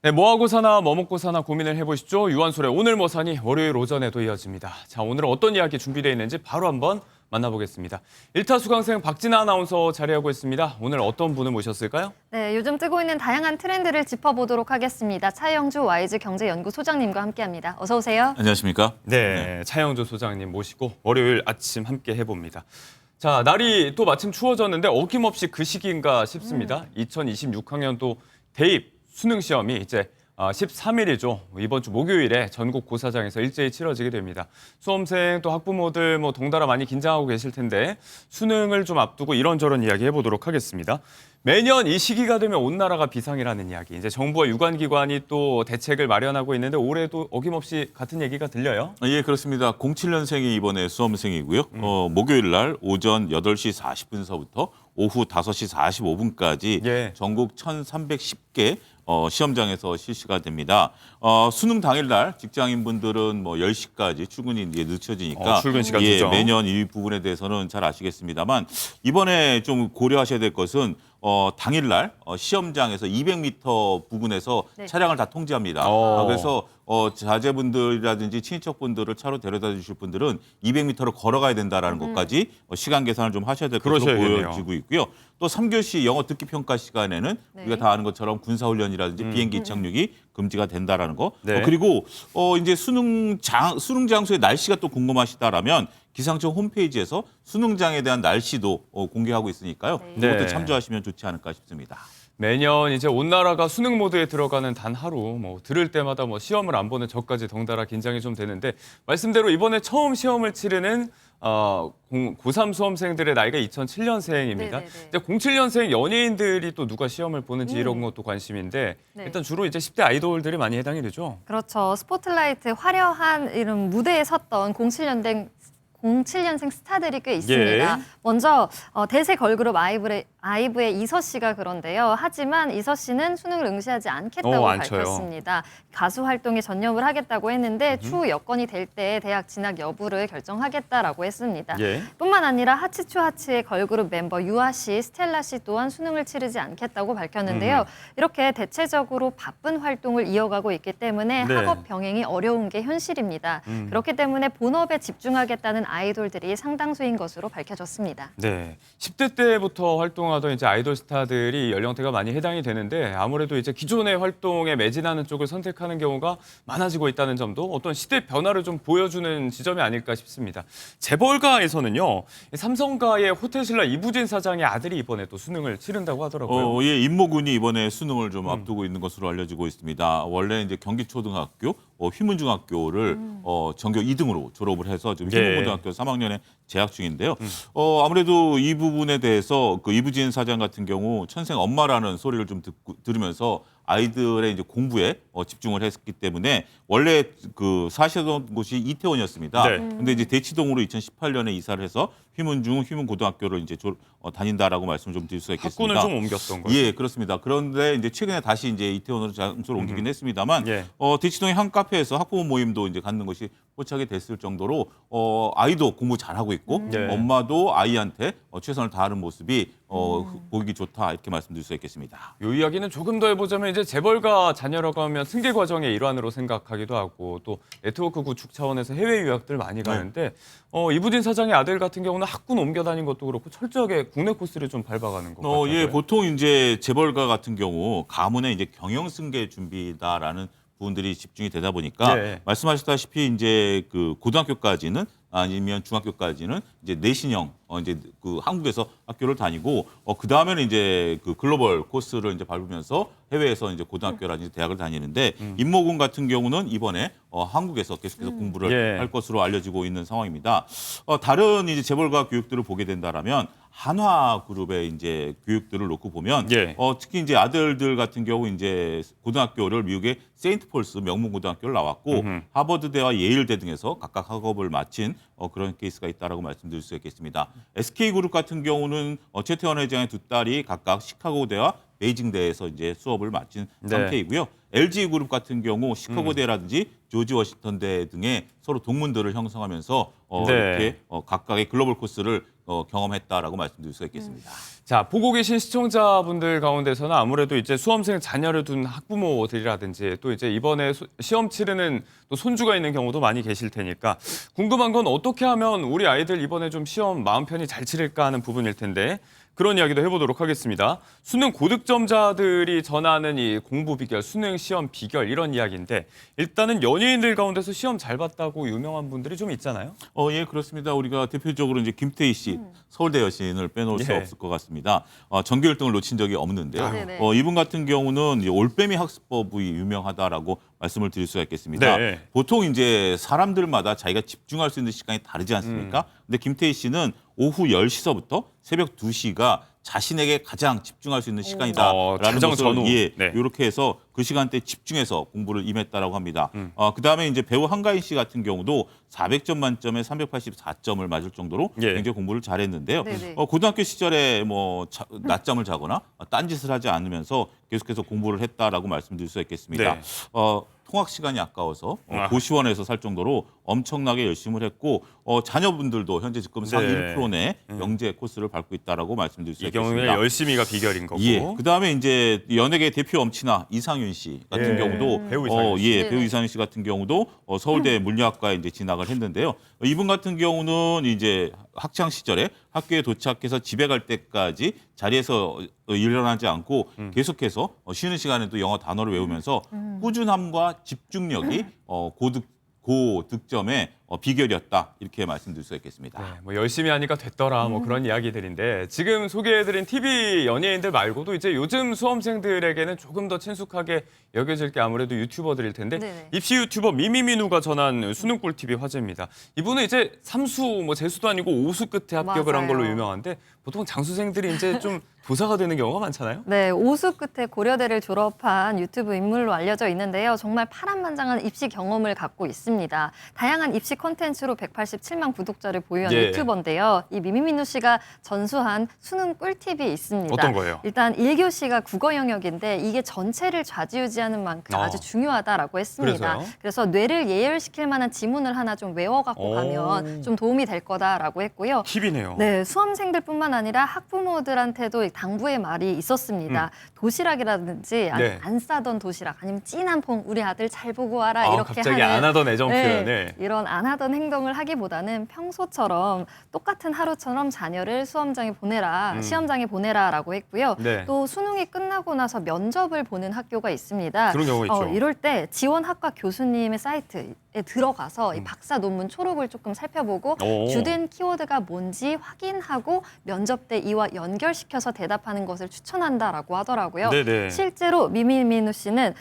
네, 뭐하고 사나 뭐 먹고 사나 고민을 해보시죠. 유한솔의 오늘 뭐 사니 월요일 오전에도 이어집니다. 자, 오늘은 어떤 이야기 준비되어 있는지 바로 한번 만나보겠습니다. 일타 수강생 박진아 아나운서 자리하고 있습니다. 오늘 어떤 분을 모셨을까요? 네, 요즘 뜨고 있는 다양한 트렌드를 짚어보도록 하겠습니다. 차영주 와이즈 경제연구 소장님과 함께합니다. 어서 오세요. 안녕하십니까? 네, 차영조 소장님 모시고 월요일 아침 함께 해봅니다. 자, 날이 또 마침 추워졌는데 어김없이 그 시기인가 싶습니다. 2026학년도 대입 수능 시험이 이제 13일이죠. 이번 주 목요일에 전국 고사장에서 일제히 치러지게 됩니다. 수험생 또 학부모들 뭐 동달아 많이 긴장하고 계실 텐데 수능을 좀 앞두고 이런저런 이야기 해보도록 하겠습니다. 매년 이 시기가 되면 온 나라가 비상이라는 이야기. 이제 정부와 유관기관이 또 대책을 마련하고 있는데 올해도 어김없이 같은 얘기가 들려요. 예, 그렇습니다. 07년생이 이번에 수험생이고요. 목요일 날 오전 8시 40분서부터 오후 5시 45분까지 예. 전국 1,310개 시험장에서 실시가 됩니다. 수능 당일날 직장인분들은 뭐 10시까지 출근이 이제 늦춰지니까 출근 시간 예, 조정. 매년 이 부분에 대해서는 잘 아시겠습니다만 이번에 좀 고려하셔야 될 것은 당일날 시험장에서 200m 부근에서 네. 차량을 다 통제합니다. 그래서 자제분들이라든지 친인척분들을 차로 데려다 주실 분들은 200m를 걸어가야 된다라는 것까지 시간 계산을 좀 하셔야 될 것으로 그러셔야겠네요. 보여지고 있고요. 또 3교시 영어 듣기 평가 시간에는 네. 우리가 다 아는 것처럼 군사훈련이라든지 비행기 이착륙이 금지가 된다라는 거. 네. 그리고 이제 수능 장소의 날씨가 또 궁금하시다라면 기상청 홈페이지에서 수능장에 대한 날씨도 공개하고 있으니까요. 네. 이것도 네. 참조하시면 좋지 않을까 싶습니다. 매년 이제 온 나라가 수능 모드에 들어가는 단 하루, 뭐 들을 때마다 뭐 시험을 안 보는 저까지 덩달아 긴장이 좀 되는데 말씀대로 이번에 처음 시험을 치르는 고3 수험생들의 나이가 2007년생입니다. 네네네. 이제 07년생 연예인들이 또 누가 시험을 보는지 이런 것도 관심인데 네. 일단 주로 이제 10대 아이돌들이 많이 해당이 되죠. 그렇죠. 스포트라이트 화려한 이런 무대에 섰던 07년생 스타들이 꽤 있습니다. 예. 먼저 대세 걸그룹 아이브의 이서 씨가 그런데요. 하지만 이서 씨는 수능을 응시하지 않겠다고 안 쳐요. 밝혔습니다. 가수 활동에 전념을 하겠다고 했는데 추후 여건이 될 때 대학 진학 여부를 결정하겠다라고 했습니다. 예. 뿐만 아니라 하치추하치의 걸그룹 멤버 유아 씨, 스텔라 씨 또한 수능을 치르지 않겠다고 밝혔는데요. 이렇게 대체적으로 바쁜 활동을 이어가고 있기 때문에 네. 학업 병행이 어려운 게 현실입니다. 그렇기 때문에 본업에 집중하겠다는 아이돌들이 상당수인 것으로 밝혀졌습니다. 네, 10대 때부터 활동하던 이제 아이돌 스타들이 연령대가 많이 해당이 되는데 아무래도 이제 기존의 활동에 매진하는 쪽을 선택하는 경우가 많아지고 있다는 점도 어떤 시대 변화를 좀 보여주는 지점이 아닐까 싶습니다. 재벌가에서는요, 삼성가의 호텔신라 이부진 사장의 아들이 이번에 또 수능을 치른다고 하더라고요. 예, 임모군이 이번에 수능을 좀 앞두고 있는 것으로 알려지고 있습니다. 원래 이제 경기초등학교, 휘문중학교를 전교 2등으로 졸업을 해서 지금 예. 휘문고등학교 3학년에 재학 중인데요. 아무래도 이 부분에 대해서 그 이부진 사장 같은 경우 천생 엄마라는 소리를 좀 들으면서 아이들의 이제 공부에 집중을 했기 때문에 원래 그 사시던 곳이 이태원이었습니다. 네. 근데 이제 대치동으로 2018년에 이사를 해서 휘문고등학교를 이제 다닌다라고 말씀을 좀 드릴 수 있겠습니다. 학군을 좀 옮겼던 거예요. 예, 그렇습니다. 그런데 이제 최근에 다시 이제 이태원으로 장소를 옮기긴 했습니다만, 예. 대치동의 한 카페에서 학부모 모임도 이제 갖는 것이 포착이 됐을 정도로 아이도 공부 잘하고 있고 예. 엄마도 아이한테 최선을 다하는 모습이 보기 좋다 이렇게 말씀드릴 수 있겠습니다. 이 이야기는 조금 더 해보자면 이제 재벌가 자녀라고 하면 승계 과정의 일환으로 생각하기도 하고 또 네트워크 구축 차원에서 해외 유학들 많이 가는데 이부진 사장의 아들 같은 경우는 학군 옮겨 다닌 것도 그렇고 철저하게 국내 코스를 좀 밟아가는 것 같아요. 예, 보통 이제 재벌가 같은 경우 가문의 이제 경영 승계 준비다라는 부분들이 집중이 되다 보니까 네. 말씀하셨다시피 이제 그 고등학교까지는 아니면 중학교까지는 이제 내신형 이제 그 한국에서 학교를 다니고 그 다음에는 이제 그 글로벌 코스를 이제 밟으면서 해외에서 이제 고등학교라든지 대학을 다니는데 임모군 같은 경우는 이번에 한국에서 계속해서 공부를 예. 할 것으로 알려지고 있는 상황입니다. 다른 이제 재벌가 교육들을 보게 된다라면 한화 그룹의 이제 교육들을 놓고 보면 예. 특히 이제 아들들 같은 경우 이제 고등학교를 미국의 세인트폴스 명문 고등학교를 나왔고 하버드대와 예일대 등에서 각각 학업을 마친 그런 케이스가 있다라고 말씀드릴 수 있겠습니다. SK그룹 같은 경우는 최태원 회장의 두 딸이 각각 시카고대와 베이징대에서 이제 수업을 마친 네. 상태이고요. LG그룹 같은 경우 시카고대라든지 조지 워싱턴대 등의 서로 동문들을 형성하면서 네. 이렇게 각각의 글로벌 코스를 경험했다라고 말씀드릴 수가 있겠습니다. 자, 보고 계신 시청자분들 가운데서는 아무래도 이제 수험생 자녀를 둔 학부모들이라든지 또 이제 이번에 시험 치르는 또 손주가 있는 경우도 많이 계실 테니까 궁금한 건 어떻게 하면 우리 아이들 이번에 좀 시험 마음 편히 잘 치를까 하는 부분일 텐데 그런 이야기도 해보도록 하겠습니다. 수능 고득점자들이 전하는 이 공부 비결, 수능 시험 비결 이런 이야기인데 일단은 연예인들 가운데서 시험 잘 봤다고 유명한 분들이 좀 있잖아요. 예, 그렇습니다. 우리가 대표적으로 이제 김태희 씨, 서울대 여신을 빼놓을 수 예. 없을 것 같습니다. 전교 1등을 놓친 적이 없는데요. 네네. 이분 같은 경우는 이제 올빼미 학습법이 유명하다라고 말씀을 드릴 수가 있겠습니다. 네. 보통 이제 사람들마다 자기가 집중할 수 있는 시간이 다르지 않습니까? 근데 김태희 씨는 오후 10시서부터 새벽 2시가 자신에게 가장 집중할 수 있는 시간이다라는 자정 것을 전후. 네. 이렇게 해서 그 시간대에 집중해서 공부를 임했다라고 합니다. 그다음에 이제 배우 한가인 씨 같은 경우도 400점 만점에 384점을 맞을 정도로 예. 굉장히 공부를 잘했는데요. 네네. 고등학교 시절에 뭐 낮잠을 자거나 딴짓을 하지 않으면서 계속해서 공부를 했다라고 말씀드릴 수 있겠습니다. 네. 통학 시간이 아까워서 아. 고시원에서 살 정도로 엄청나게 열심을 했고 자녀분들도 현재 지금 상위 네. 1% 내 영재 코스를 밟고 있다라고 말씀드릴 수 이 경우에 있겠습니다. 열심히가 비결인 거고. 예. 그다음에 이제 연예계 대표 엄친아 이상윤 씨 같은 예. 경우도 배우 이상윤 씨. 배우 네네. 이상윤 씨 같은 경우도 서울대 물리학과에 이제 진학을 했는데요. 이분 같은 경우는 이제 학창 시절에 학교에 도착해서 집에 갈 때까지 자리에서 일어나지 않고 계속해서 쉬는 시간에도 영어 단어를 외우면서 꾸준함과 집중력이 고득점의 비결이었다 이렇게 말씀드릴 수 있겠습니다. 네, 뭐 열심히 하니까 됐더라 뭐 그런 이야기들인데 지금 소개해드린 TV 연예인들 말고도 이제 요즘 수험생들에게는 조금 더 친숙하게 여겨질 게 아무래도 유튜버들일 텐데 네네. 입시 유튜버 미미민우가 전한 수능 꿀팁이 화제입니다. 이분은 이제 삼수 뭐 재수도 아니고 오수 끝에 합격을 한 걸로 맞아요. 유명한데 보통 장수생들이 이제 좀 도사가 되는 경우가 많잖아요. 네, 오수 끝에 고려대를 졸업한 유튜브 인물로 알려져 있는데요. 정말 파란만장한 입시 경험을 갖고 있습니다. 다양한 입시 콘텐츠로 187만 구독자를 보유한 예. 유튜버인데요. 이 미미민우 씨가 전수한 수능 꿀팁이 있습니다. 어떤 거예요? 일단 1교시가 국어 영역인데 이게 전체를 좌지우지하는 만큼 아주 중요하다라고 했습니다. 그래서요? 그래서 뇌를 예열시킬 만한 지문을 하나 좀 외워갖고 오. 가면 좀 도움이 될 거다라고 했고요. 팁이네요. 네, 수험생들뿐만 아니라 학부모들한테도 당부의 말이 있었습니다. 도시락이라든지 네. 안 싸던 도시락 아니면 진한 퐁 우리 아들 잘 보고 와라 이렇게 갑자기 하는 안 하던 애정 네, 표현을. 이런 안 하던 행동을 하기보다는 평소처럼 똑같은 하루처럼 자녀를 수험장에 보내라, 시험장에 보내라라고 했고요. 네. 또 수능이 끝나고 나서 면접을 보는 학교가 있습니다. 그런 경우가 있죠. 이럴 때 지원학과 교수님의 사이트에 들어가서 이 박사 논문 초록을 조금 살펴보고 오. 주된 키워드가 뭔지 확인하고 면접 때 이와 연결시켜서 대답하는 것을 추천한다라고 하더라고요. 네네. 실제로 미미민우 씨는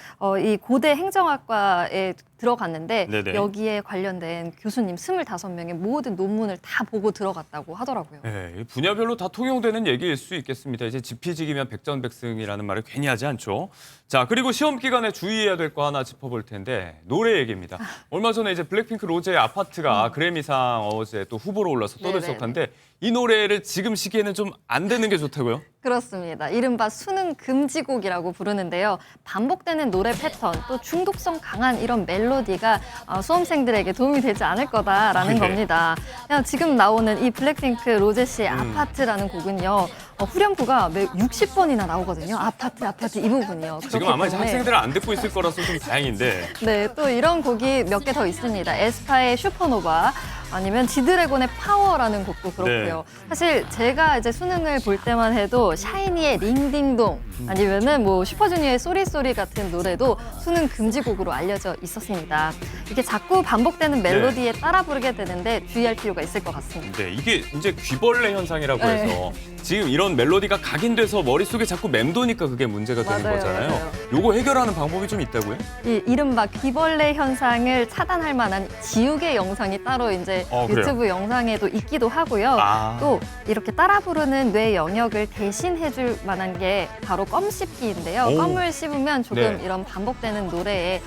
이 고대 행정학과에 들어갔는데 네네. 여기에 관련된 교수님 25명의 모든 논문을 다 보고 들어갔다고 하더라고요. 네, 분야별로 다 통용되는 얘기일 수 있겠습니다. 이제 지피지기면 백전백승이라는 말을 괜히 하지 않죠. 자, 그리고 시험 기간에 주의해야 될 거 하나 짚어볼 텐데 노래 얘기입니다. 얼마 전에 이제 블랙핑크 로제의 아파트가 그래미상 어워즈에 또 후보로 올라서 떠들썩한데 이 노래를 지금 시기에는 좀 안 되는 게 좋다고요? 그렇습니다. 이른바 수능 금지곡이라고 부르는데요. 반복되는 노래 패턴, 또 중독성 강한 이런 멜로디가 수험생들에게 도움이 되지 않을 거다라는 네. 겁니다. 그냥 지금 나오는 이 블랙핑크 로제 씨의 아파트라는 곡은요. 후렴구가 매 60번이나 나오거든요. 아파트, 아파트 이 부분이요. 지금 그렇기 아마 이제 때문에 학생들은 안 듣고 있을 거라서 좀 다행인데 네, 또 이런 곡이 몇 개 더 있습니다. 에스파의 슈퍼노바, 아니면 지드래곤의 파워라는 곡도 그렇고요. 사실 제가 이제 수능을 볼 때만 해도 샤이니의 링딩동, 아니면은 뭐 슈퍼주니어의 쏘리쏘리 같은 노래도 수능 금지곡으로 알려져 있었습니다. 이게 자꾸 반복되는 멜로디에 따라 부르게 되는데 주의할 필요가 있을 것 같습니다. 네, 이게 이제 귀벌레 현상이라고 네. 해서 지금 이런 멜로디가 각인돼서 머릿속에 자꾸 맴도니까 그게 문제가 되는 맞아요, 거잖아요. 맞아요. 요거 해결하는 방법이 좀 있다고요? 이 이른바 귀벌레 현상을 차단할 만한 지우개 영상이 따로 이제 그래요? 유튜브 영상에도 있기도 하고요. 아. 또 이렇게 따라 부르는 뇌 영역을 대신해줄 만한 게 바로 껌 씹기인데요. 오. 껌을 씹으면 조금 네. 이런 반복되는 노래에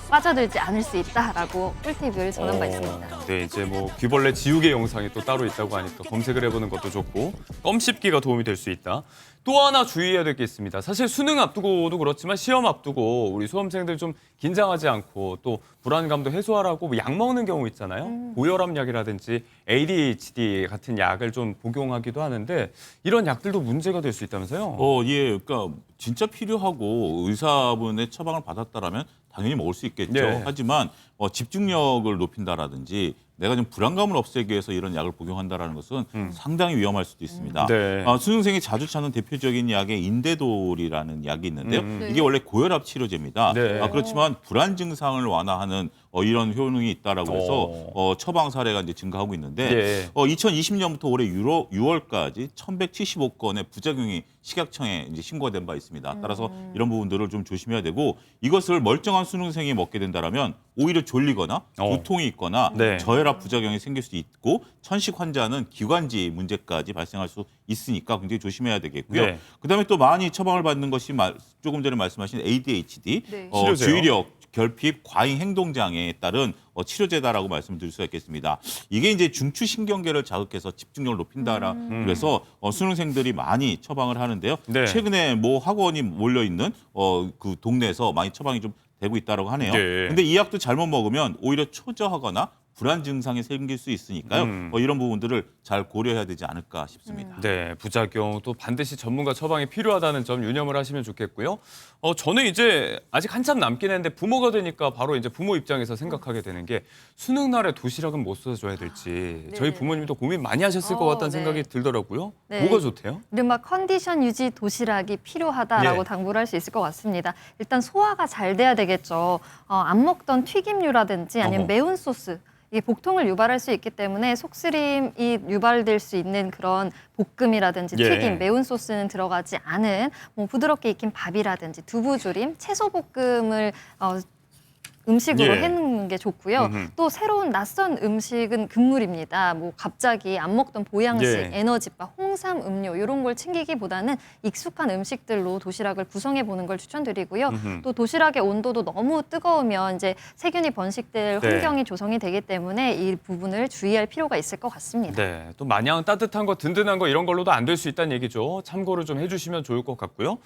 빠져들지 않을 수 있다라고 꿀팁을 전한 바 있습니다. 네, 이제 뭐 귀벌레 지우개 영상이 또 따로 있다고 하니까 검색을 해보는 것도 좋고 껌 씹기가 도움이 될 수 있다. 또 하나 주의해야 될 게 있습니다. 사실 수능 앞두고도 그렇지만 시험 앞두고 우리 수험생들 좀 긴장하지 않고 또 불안감도 해소하라고 뭐약 먹는 경우 있잖아요. 고혈압 약이라든지 ADHD 같은 약을 좀 복용하기도 하는데 이런 약들도 문제가 될 수 있다면서요? 예, 그러니까 진짜 필요하고 의사분의 처방을 받았다라면 당연히 먹을 수 있겠죠. 네. 하지만 집중력을 높인다라든지 내가 좀 불안감을 없애기 위해서 이런 약을 복용한다라는 것은 상당히 위험할 수도 있습니다. 네. 수능생이 자주 찾는 대표적인 약의 인데돌이라는 약이 있는데요. 네. 이게 원래 고혈압 치료제입니다. 네. 그렇지만 불안 증상을 완화하는 이런 효능이 있다라고 해서 처방 사례가 이제 증가하고 있는데 네. 2020년부터 올해 6월까지 1,175건의 부작용이 식약청에 이제 신고가 된 바 있습니다. 따라서 이런 부분들을 좀 조심해야 되고 이것을 멀쩡한 수능생이 먹게 된다라면 오히려 졸리거나 두통이 있거나 네. 저혈압 부작용이 생길 수 있고 천식 환자는 기관지 문제까지 발생할 수 있으니까 굉장히 조심해야 되겠고요. 네. 그다음에 또 많이 처방을 받는 것이 조금 전에 말씀하신 ADHD, 네. 치료제요? 주의력, 결핍, 과잉 행동 장애에 따른 치료제다라고 말씀드릴 수가 있겠습니다. 이게 이제 중추신경계를 자극해서 집중력을 높인다라 그래서 수능생들이 많이 처방을 하는데요. 네. 최근에 뭐 학원이 몰려 있는 그 동네에서 많이 처방이 좀 되고 있다라고 하네요. 네. 근데 이 약도 잘못 먹으면 오히려 초조하거나 불안 증상이 생길 수 있으니까요. 이런 부분들을 잘 고려해야 되지 않을까 싶습니다. 네, 부작용 또 반드시 전문가 처방이 필요하다는 점 유념을 하시면 좋겠고요. 저는 이제 아직 한참 남긴 했는데 부모가 되니까 바로 이제 부모 입장에서 생각하게 되는 게 수능 날에 도시락은 뭐 써줘야 될지 저희 네. 부모님도 고민 많이 하셨을 것 같다는 네. 생각이 들더라고요. 네. 뭐가 좋대요? 이른바 컨디션 유지 도시락이 필요하다라고 예. 당부를 할 수 있을 것 같습니다. 일단 소화가 잘 돼야 되겠죠. 안 먹던 튀김류라든지 아니면 어허. 매운 소스. 이게 복통을 유발할 수 있기 때문에 속쓰림이 유발될 수 있는 그런 볶음이라든지 예. 튀김, 매운 소스는 들어가지 않은 뭐 부드럽게 익힌 밥이라든지 두부조림, 채소볶음을 음식으로 예. 해놓는 게 좋고요. 음흠. 또 새로운 낯선 음식은 금물입니다. 뭐 갑자기 안 먹던 보양식, 예. 에너지바, 홍삼 음료 이런 걸 챙기기보다는 익숙한 음식들로 도시락을 구성해 보는 걸 추천드리고요. 음흠. 또 도시락의 온도도 너무 뜨거우면 이제 세균이 번식될 네. 환경이 조성이 되기 때문에 이 부분을 주의할 필요가 있을 것 같습니다. 네, 또 마냥 따뜻한 거, 든든한 거 이런 걸로도 안 될 수 있다는 얘기죠. 참고를 좀 해주시면 좋을 것 같고요.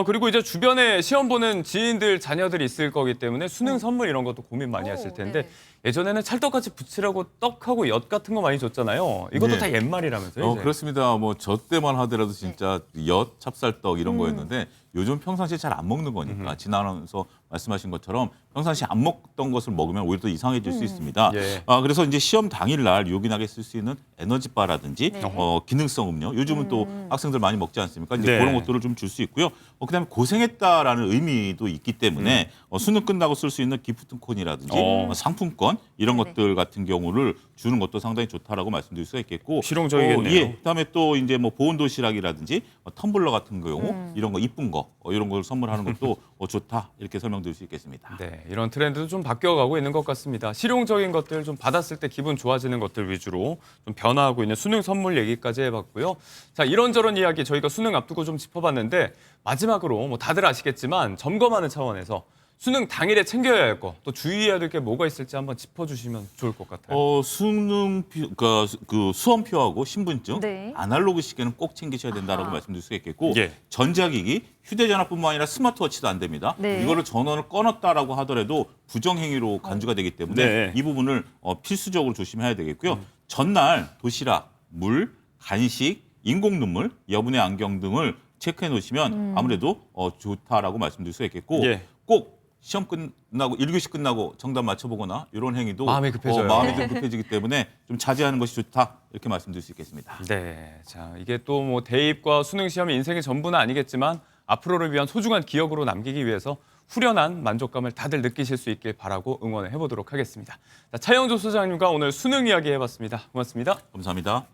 그리고 이제 주변에 시험 보는 지인들, 자녀들이 있을 거기 때문에 수능 선물 이런 것도 고민 많이 했을 텐데 네. 예전에는 찰떡같이 붙이라고 떡하고 엿 같은 거 많이 줬잖아요. 이것도 네. 다 옛말이라면서요. 이제. 그렇습니다. 뭐 저 때만 하더라도 진짜 엿, 찹쌀떡 이런 거였는데 요즘 평상시에 잘 안 먹는 거니까 지나가면서 말씀하신 것처럼 평상시에 안 먹던 것을 먹으면 오히려 더 이상해질 수 있습니다. 예. 그래서 이제 시험 당일날 요긴하게 쓸 수 있는 에너지바라든지 네. 기능성 음료 요즘은 또 학생들 많이 먹지 않습니까? 이제 네. 그런 것들을 좀 줄 수 있고요. 그다음에 고생했다라는 의미도 있기 때문에 수능 끝나고 쓸 수 있는 기프트콘이라든지 상품권 이런 네네. 것들 같은 경우를 주는 것도 상당히 좋다라고 말씀드릴 수가 있겠고 실용적이겠네요. 예. 그다음에 또 이제 뭐 보온 도시락이라든지 텀블러 같은 경우 이런 거 이쁜 거 이런 걸 선물하는 것도 좋다 이렇게 설명드릴 수 있겠습니다. 네, 이런 트렌드도 좀 바뀌어가고 있는 것 같습니다. 실용적인 것들 좀 받았을 때 기분 좋아지는 것들 위주로 좀 변화하고 있는 수능 선물 얘기까지 해봤고요. 자, 이런저런 이야기 저희가 수능 앞두고 좀 짚어봤는데 마지막으로 뭐 다들 아시겠지만 점검하는 차원에서 수능 당일에 챙겨야 할 거, 또 주의해야 될 게 뭐가 있을지 한번 짚어주시면 좋을 것 같아요. 그러니까 그 수험표하고 신분증, 네. 아날로그 시계는 꼭 챙기셔야 된다라고 말씀드릴 수 있겠고 예. 전자기기, 휴대전화뿐만 아니라 스마트워치도 안 됩니다. 네. 이거를 전원을 꺼놨다라고 하더라도 부정행위로 간주가 되기 때문에 네. 이 부분을 필수적으로 조심해야 되겠고요. 전날 도시락, 물, 간식, 인공 눈물, 여분의 안경 등을 체크해 놓으시면 아무래도 좋다라고 말씀드릴 수 있겠고 예. 꼭 시험 끝나고 1교시 끝나고 정답 맞춰보거나 이런 행위도 마음이 급해져요. 마음이 좀 급해지기 때문에 좀 자제하는 것이 좋다 이렇게 말씀드릴 수 있겠습니다. 네, 자 이게 또 뭐 대입과 수능 시험이 인생의 전부는 아니겠지만 앞으로를 위한 소중한 기억으로 남기기 위해서 후련한 만족감을 다들 느끼실 수 있길 바라고 응원을 해보도록 하겠습니다. 자, 차영조 소장님과 오늘 수능 이야기 해봤습니다. 고맙습니다. 감사합니다.